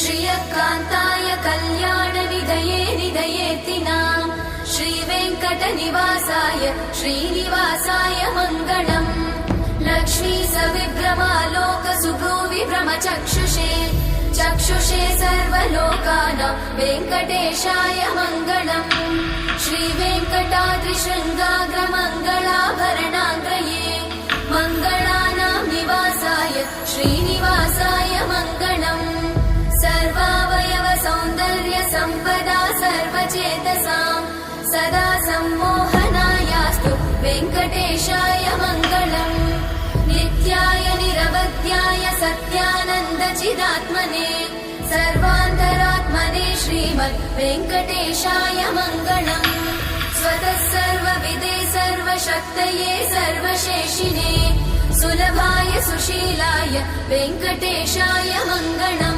श्रियकान्ताय कल्याणनिधये निधयेतिनाम् श्रीवेङ्कटनिवासाय श्रीनिवासाय मङ्गलम्। लक्ष्मी सविभ्रमालोकसुभ्रूविभ्रमचक्षुषे चक्षुषे सर्वलोकानां वेङ्कटेशाय मङ्गलम्। श्रीवेङ्कटाद्रिशृङ्गाग्रमङ्गलाभरणाङ्गये मङ्गलानां निवासाय श्रीनिवासाय मङ्गलम्। सर्वावयव सौन्दर्य सम्पदा सर्वचेतसां सदा सम्मोहनायास्तु वेङ्कटेशाय मङ्गलम्। नित्याय निरवध्याय सत्यानन्दचिदात्मने सर्वान्तरात्मने श्रीमद् वेङ्कटेशाय मङ्गलम्। स्वतः सर्वविदे सर्वशक्तये सर्वशेषिने सुलभाय सुशीलाय वेङ्कटेशाय मङ्गलम्।